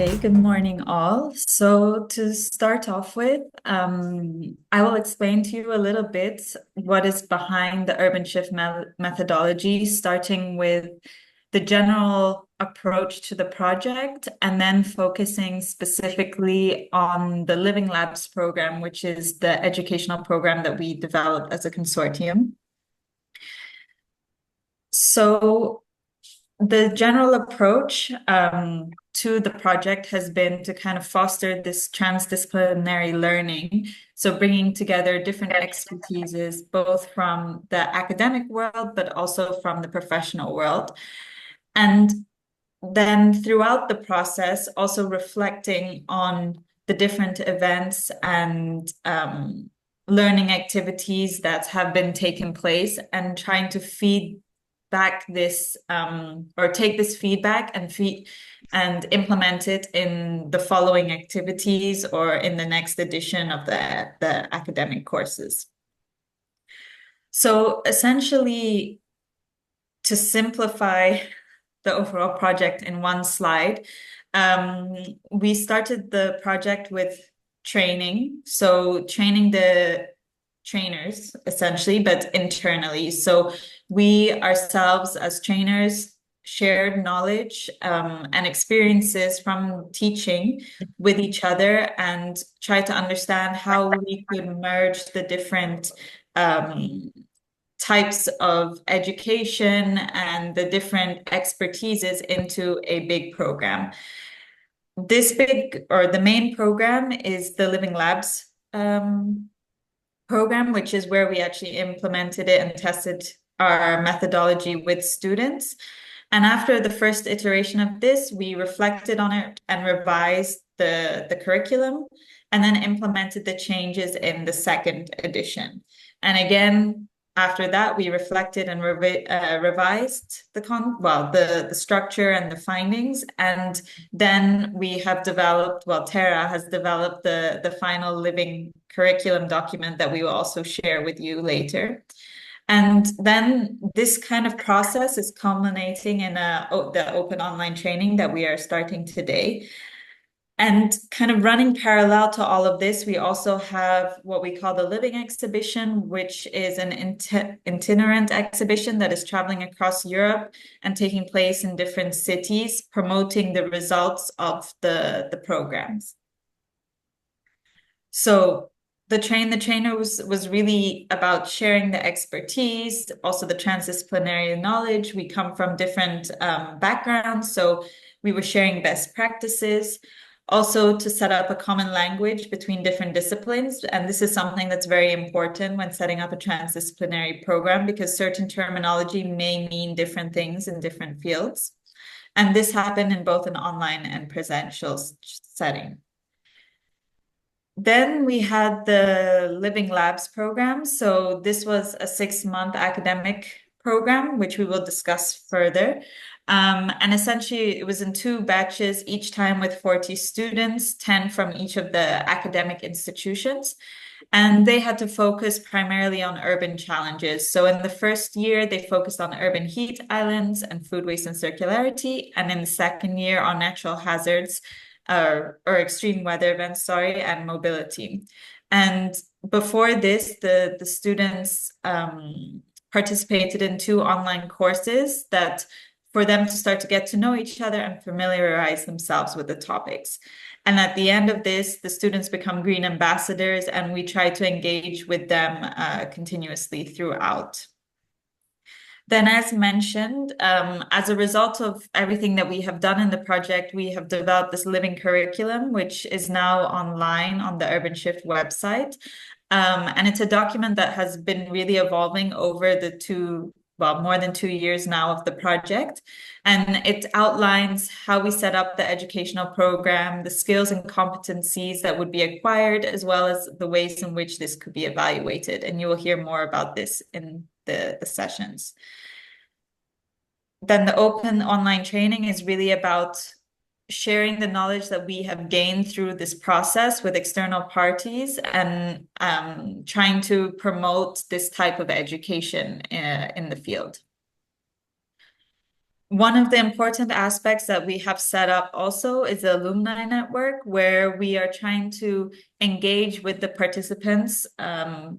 Okay, good morning, all. So to start off with, I will explain to you a little bit what is behind the urban shift methodology, starting with the general approach to the project, and then focusing specifically on the Living Labs program, which is the educational program that we developed as a consortium. So the general approach to the project has been to kind of foster this transdisciplinary learning. So bringing together different expertises, both from the academic world, but also from the professional world. And then throughout the process, also reflecting on the different events and learning activities that have been taking place and trying to feed back this or take this feedback and implement it in the following activities or in the next edition of the academic courses. So essentially, to simplify the overall project in one slide, we started the project with training. So training the trainers essentially, but internally. So we ourselves as trainers shared knowledge and experiences from teaching with each other and try to understand how we could merge the different types of education and the different expertises into a big program. This big or the main program is the Living Labs program, which is where we actually implemented it and tested our methodology with students. And after the first iteration of this, we reflected on it and revised the curriculum and then implemented the changes in the second edition. And again, after that, we reflected and revised the structure and the findings. And then we have developed, Tara has developed the final living curriculum document that we will also share with you later. And then this kind of process is culminating in the open online training that we are starting today. And kind of running parallel to all of this, we also have what we call the Living Exhibition, which is an itinerant exhibition that is traveling across Europe and taking place in different cities, promoting the results of the programs. So the trainer was really about sharing the expertise, also the transdisciplinary knowledge. We come from different backgrounds, so we were sharing best practices. Also to set up a common language between different disciplines. And this is something that's very important when setting up a transdisciplinary program because certain terminology may mean different things in different fields. And this happened in both an online and presential setting. Then we had the Living Labs program. So this was a 6-month academic program, which we will discuss further. And essentially, it was in 2 batches, each time with 40 students, 10 from each of the academic institutions. And they had to focus primarily on urban challenges. So in the first year, they focused on urban heat islands and food waste and circularity. And in the second year, on natural hazards or extreme weather events, and mobility. And before this, the students participated in 2 online courses that for them to start to get to know each other and familiarize themselves with the topics. And at the end of this, the students become green ambassadors, and we try to engage with them continuously throughout. Then, as mentioned, as a result of everything that we have done in the project, we have developed this living curriculum, which is now online on the Urban Shift website. And it's a document that has been really evolving over the more than 2 years now of the project. And it outlines how we set up the educational program, the skills and competencies that would be acquired, as well as the ways in which this could be evaluated. And you will hear more about this in the sessions. Then the open online training is really about sharing the knowledge that we have gained through this process with external parties and trying to promote this type of education in the field. One of the important aspects that we have set up also is the alumni network, where we are trying to engage with the participants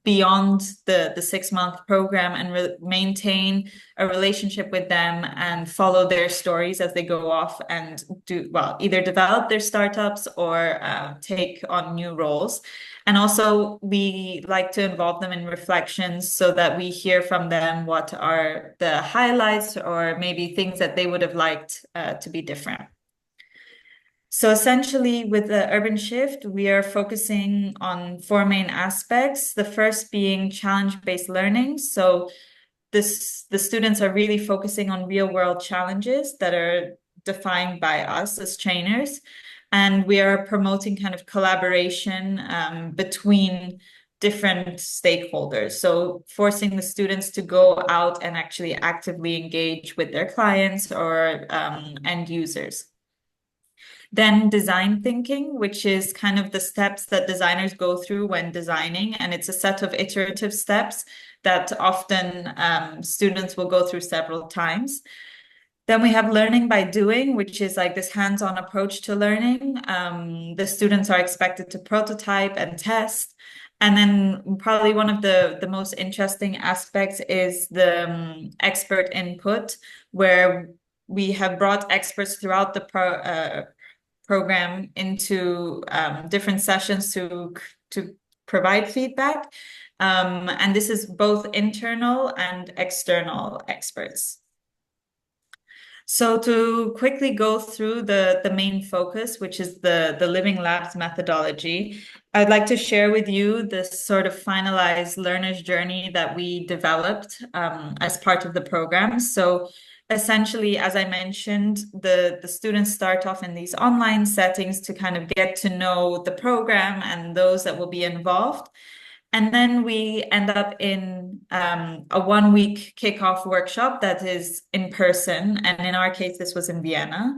beyond the 6 month program and maintain a relationship with them and follow their stories as they go off and do, well, either develop their startups or take on new roles. And also, we like to involve them in reflections so that we hear from them what are the highlights or maybe things that they would have liked to be different. So essentially, with the urban shift, we are focusing on four main aspects. The first being challenge-based learning. So the students are really focusing on real-world challenges that are defined by us as trainers. And we are promoting kind of collaboration between different stakeholders. So forcing the students to go out and actually actively engage with their clients or end users. Then design thinking, which is kind of the steps that designers go through when designing. And it's a set of iterative steps that often students will go through several times. Then we have learning by doing, which is like this hands-on approach to learning. The students are expected to prototype and test. And then probably one of the most interesting aspects is the expert input, where we have brought experts throughout the program into different sessions to provide feedback. And this is both internal and external experts. So to quickly go through the main focus, which is the Living Labs methodology, I'd like to share with you this sort of finalized learner's journey that we developed as part of the program. So essentially, as I mentioned, the students start off in these online settings to kind of get to know the program and those that will be involved. And then we end up in a 1 week kickoff workshop that is in person. And in our case, this was in Vienna.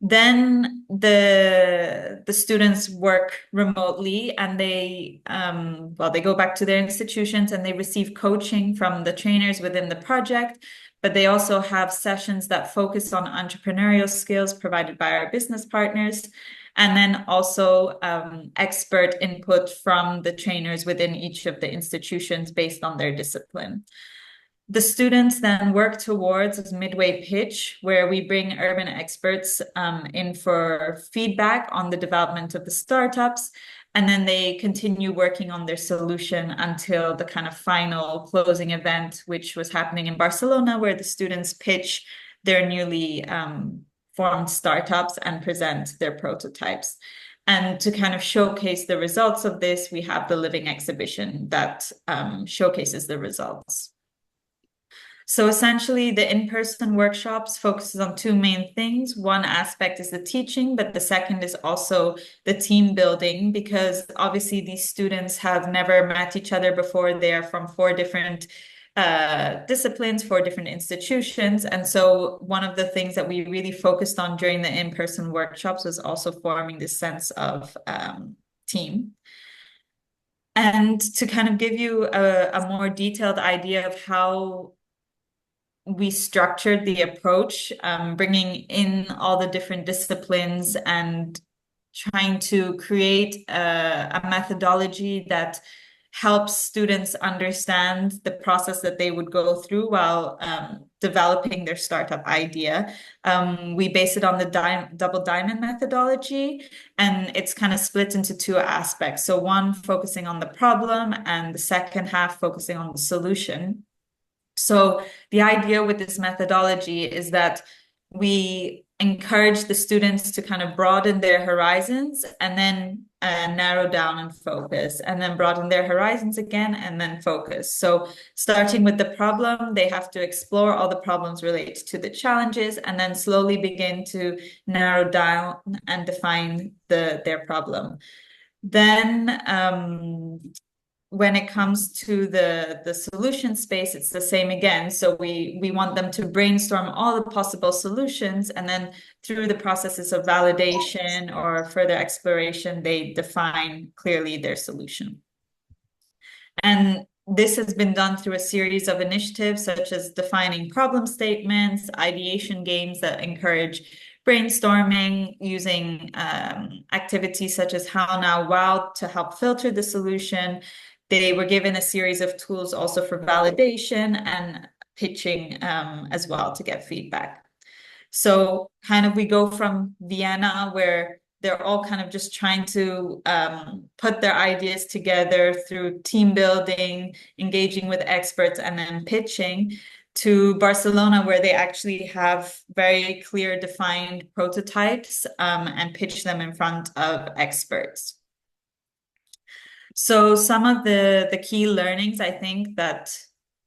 Then the students work remotely and they go back to their institutions and they receive coaching from the trainers within the project, but they also have sessions that focus on entrepreneurial skills provided by our business partners, and then also expert input from the trainers within each of the institutions based on their discipline. The students then work towards a midway pitch where we bring urban experts in for feedback on the development of the startups, and then they continue working on their solution until the kind of final closing event, which was happening in Barcelona, where the students pitch their newly formed startups and present their prototypes. And to kind of showcase the results of this, we have the living exhibition that showcases the results. So essentially, the in-person workshops focuses on two main things. One aspect is the teaching, but the second is also the team building, because obviously these students have never met each other before. They are from four different disciplines, four different institutions. And so one of the things that we really focused on during the in-person workshops was also forming this sense of team. And to kind of give you a more detailed idea of how we structured the approach, bringing in all the different disciplines and trying to create a methodology that helps students understand the process that they would go through while developing their startup idea. We base it on the double diamond methodology, and it's kind of split into two aspects. So one focusing on the problem and the second half focusing on the solution. So the idea with this methodology is that we encourage the students to kind of broaden their horizons and then narrow down and focus, and then broaden their horizons again and then focus. So starting with the problem, they have to explore all the problems related to the challenges and then slowly begin to narrow down and define their problem. Then when it comes to the solution space, it's the same again. So we want them to brainstorm all the possible solutions, and then through the processes of validation or further exploration, they define clearly their solution. And this has been done through a series of initiatives such as defining problem statements, ideation games that encourage brainstorming, using activities such as How Now Wow to help filter the solution. They were given a series of tools also for validation and pitching as well to get feedback. So kind of we go from Vienna, where they're all kind of just trying to put their ideas together through team building, engaging with experts, and then pitching, to Barcelona, where they actually have very clear, defined prototypes and pitch them in front of experts. So some of the key learnings I think that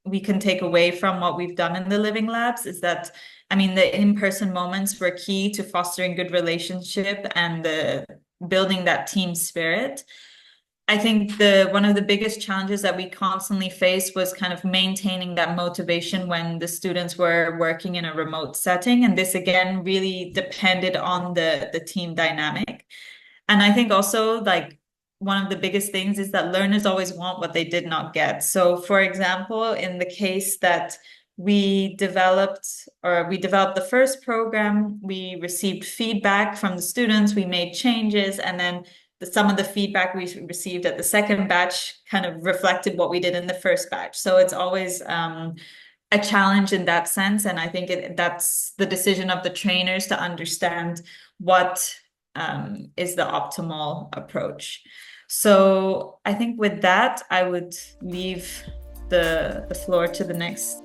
we can take away from what we've done in the living labs is that, I mean, the in-person moments were key to fostering good relationship and the building that team spirit. I think the one of the biggest challenges that we constantly faced was kind of maintaining that motivation when the students were working in a remote setting. And this again really depended on the team dynamic. And I think also like one of the biggest things is that learners always want what they did not get. So for example, in the case that we developed the first program, we received feedback from the students, we made changes, and then some of the feedback we received at the second batch kind of reflected what we did in the first batch. So it's always a challenge in that sense. And I think that's the decision of the trainers to understand what is the optimal approach. So I think with that, I would leave the floor to the next